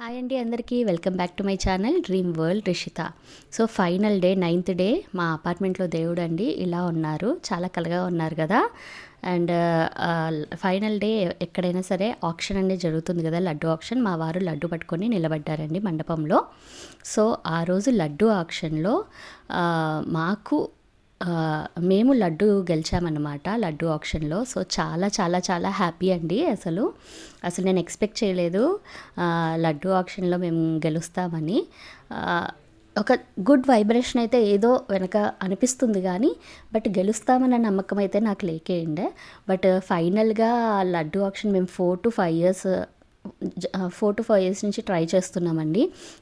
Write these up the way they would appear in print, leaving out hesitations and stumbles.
Hi అండి అందరికీ welcome back to my channel dream world Rishita. So final day 9th day మా అపార్ట్మెంట్లో దేవుడు అండి ఇలా ఉన్నారు, చాలా కలగా ఉన్నారు కదా. అండ్ ఫైనల్ డే ఎక్కడైనా సరే ఆప్షన్ అనేది జరుగుతుంది కదా, లడ్డు ఆప్షన్. మా వారు లడ్డు పట్టుకొని నిలబడ్డారండి మండపంలో. సో ఆ రోజు లడ్డు ఆప్షన్లో మాకు మేము లడ్డు గెలిచామన్నమాట లడ్డు ఆప్షన్లో. సో చాలా చాలా చాలా హ్యాపీ అండి. అసలు నేను ఎక్స్పెక్ట్ చేయలేదు లడ్డు ఆప్షన్లో మేము గెలుస్తామని. ఒక గుడ్ వైబ్రేషన్ అయితే ఏదో వెనక అనిపిస్తుంది కానీ, బట్ గెలుస్తామన్న నమ్మకం అయితే నాకు లేకేయండే. బట్ ఫైనల్గా లడ్డు ఆప్షన్ మేము 4 to 5 years 4 to 5 years నుంచి ట్రై చేస్తున్నామండి.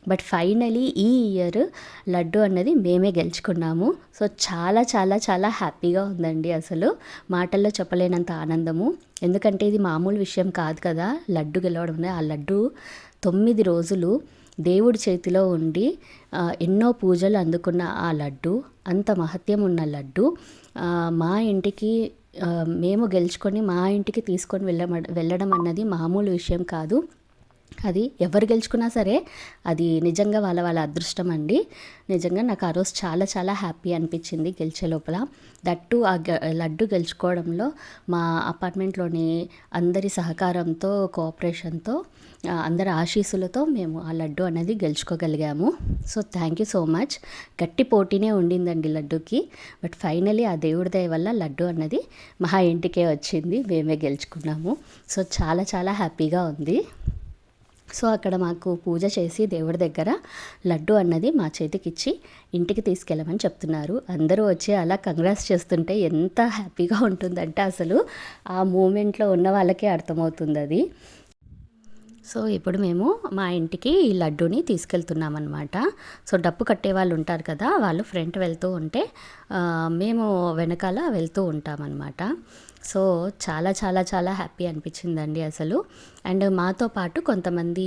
బట్ ఫైనలీ ఈ ఇయర్ లడ్డు అన్నది మేమే గెలుచుకున్నాము. సో చాలా చాలా చాలా హ్యాపీగా ఉందండి. అసలు మాటల్లో చెప్పలేనంత ఆనందము. ఎందుకంటే ఇది మామూలు విషయం కాదు కదా లడ్డు గెలవడం. ఆ లడ్డు 9 రోజులు దేవుడి చేతిలో ఉండి ఎన్నో పూజలు అందుకున్న ఆ లడ్డు, అంత మహత్యం ఉన్న లడ్డు మా ఇంటికి మేము గెలుచుకొని మా ఇంటికి తీసుకొని వెళ్ళడం అన్నది మామూలు విషయం కాదు. అది ఎవరు గెలుచుకున్నా సరే అది నిజంగా వాళ్ళ అదృష్టం అండి. నిజంగా నాకు ఆ రోజు చాలా చాలా హ్యాపీ అనిపించింది గెలిచే లోపల. దట్టు ఆ లడ్డు గెలుచుకోవడంలో మా అపార్ట్మెంట్లోని అందరి సహకారంతో, కోఆపరేషన్తో, అందరి ఆశీస్సులతో మేము ఆ లడ్డు అనేది గెలుచుకోగలిగాము. So thank you so much. గట్టి పోటీనే ఉండిందండి లడ్డుకి. బట్ ఫైనలీ ఆ దేవుడి దయ వల్ల లడ్డు అన్నది మా ఇంటికే వచ్చింది, మేమే గెలుచుకున్నాము. సో చాలా చాలా హ్యాపీగా ఉంది. సో అక్కడ మాకు పూజ చేసి దేవుడి దగ్గర లడ్డు అన్నది మా చేతికిచ్చి ఇంటికి తీసుకెళ్ళమని చెప్తున్నారు. అందరూ వచ్చి అలా కంగ్రాట్స్ చేస్తుంటే ఎంత హ్యాపీగా ఉంటుందంటే అసలు ఆ మూమెంట్లో ఉన్న వాళ్ళకే అర్థమవుతుంది అది. సో ఇప్పుడు మేము మా ఇంటికి ఈ లడ్డూని తీసుకెళ్తున్నామన్నమాట. సో డప్పు కట్టే వాళ్ళు ఉంటారు కదా, వాళ్ళు ఫ్రంట్ వెళ్తూ ఉంటే మేము వెనకాల వెళ్తూ ఉంటామన్నమాట. సో చాలా చాలా చాలా హ్యాపీ అనిపించిందండి అసలు. అండ్ మాతో పాటు కొంతమంది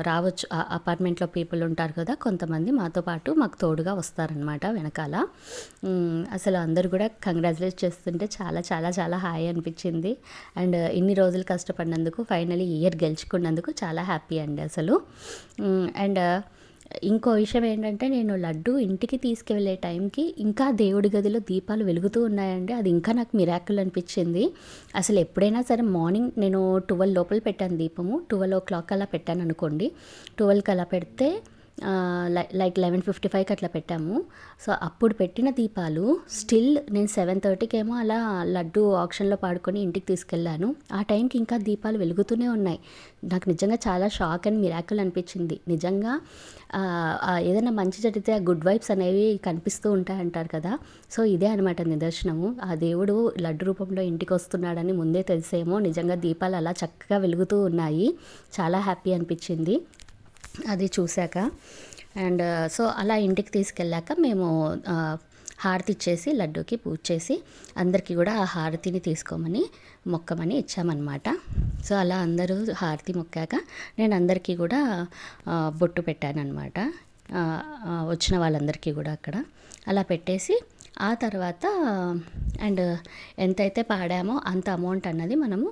రావచ్చు, అపార్ట్మెంట్లో పీపుల్ ఉంటారు కదా, కొంతమంది మాతో పాటు మాకు తోడుగా వస్తారనమాట వెనకాల. అసలు అందరూ కూడా కంగ్రాచులేట్ చేస్తుంటే చాలా చాలా చాలా హాయ్ అనిపించింది. అండ్ ఇన్ని రోజులు కష్టపడినందుకు, ఫైనలీ ఇయర్ గెలుచుకున్నందుకు చాలా హ్యాపీ అండి అసలు. అండ్ ఇంకో విషయం ఏంటంటే, నేను లడ్డు ఇంటికి తీసుకువెళ్ళే టైంకి ఇంకా దేవుడి గదిలో దీపాలు వెలుగుతూ ఉన్నాయండి. అది ఇంకా నాకు మిరాకిల్ అనిపించింది. అసలు ఎప్పుడైనా సరే మార్నింగ్ నేను 12 లోపల పెట్టాను దీపము, 12 o'clock అలా పెట్టాను అనుకోండి. 12కి అలా పెడితే లైక్ 11:55కి అట్లా పెట్టాము. సో అప్పుడు పెట్టిన దీపాలు స్టిల్ నేను 7:30కి ఏమో అలా లడ్డు ఆప్షన్లో పాడుకొని ఇంటికి తీసుకెళ్ళాను. ఆ టైంకి ఇంకా దీపాలు వెలుగుతూనే ఉన్నాయి. నాకు నిజంగా చాలా షాక్ అండ్ మిరాకిల్ అనిపించింది. నిజంగా ఏదైనా మంచి జరిగితే ఆ గుడ్ వైబ్స్ అనేవి కనిపిస్తూ ఉంటాయి అంటారు కదా. సో ఇదే అనమాట నిదర్శనము. ఆ దేవుడు లడ్డు రూపంలో ఇంటికి వస్తున్నాడని ముందే తెలిసేమో నిజంగా దీపాలు అలా చక్కగా వెలుగుతూ ఉన్నాయి. చాలా హ్యాపీ అనిపించింది అది చూశాక. అండ్ సో అలా ఇంటికి తీసుకెళ్ళాక మేము హారతి ఇచ్చేసి లడ్డూకి పూజ చేసి అందరికీ కూడా ఆ హారతిని తీసుకోమని మొక్కమని ఇచ్చామన్నమాట. సో అలా అందరూ హారతి మొక్కాక నేను అందరికీ కూడా బొట్టు పెట్టానన్నమాట, వచ్చిన వాళ్ళందరికీ కూడా అక్కడ అలా పెట్టేసి ఆ తర్వాత అండ్ ఎంతైతే పాడామో అంత అమౌంట్ అన్నది మనము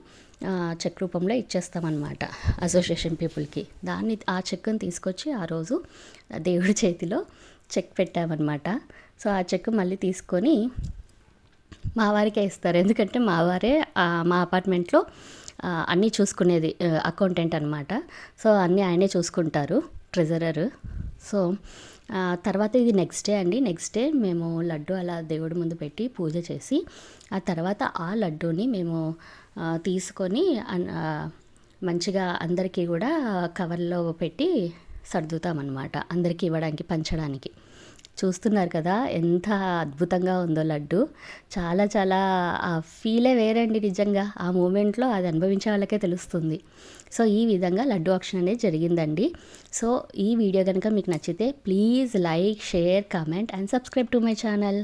చెక్ రూపంలో ఇచ్చేస్తామన్నమాట అసోసియేషన్ పీపుల్కి. ఆ చెక్ని తీసుకొచ్చి ఆ రోజు దేవుడి చేతిలో చెక్ పెట్టామన్నమాట. సో ఆ చెక్ మళ్ళీ తీసుకొని మా వారికే ఇస్తారు. ఎందుకంటే మా వారే మా అపార్ట్మెంట్లో అన్నీ చూసుకునేది, అకౌంటెంట్ అనమాట. సో అన్నీ ఆయనే చూసుకుంటారు, ట్రెజరర్. సో తర్వాత ఇది నెక్స్ట్ డే అండి. నెక్స్ట్ డే మేము లడ్డు అలా దేవుడి ముందు పెట్టి పూజ చేసి ఆ తర్వాత ఆ లడ్డూని మేము తీసుకొని మంచిగా అందరికీ కూడా కవర్లో పెట్టి సర్దుతామన్నమాట, అందరికీ ఇవ్వడానికి, పంచడానికి. చూస్తున్నారు కదా ఎంత అద్భుతంగా ఉందో లడ్డు. చాలా చాలా ఆ ఫీలే వేరండి నిజంగా. ఆ మూమెంట్లో అది అనుభవించే వాళ్ళకే తెలుస్తుంది. సో ఈ విధంగా లడ్డు ఆప్షన్ అనేది జరిగిందండి. సో ఈ వీడియో కనుక మీకు నచ్చితే please like, share, comment and subscribe to my channel.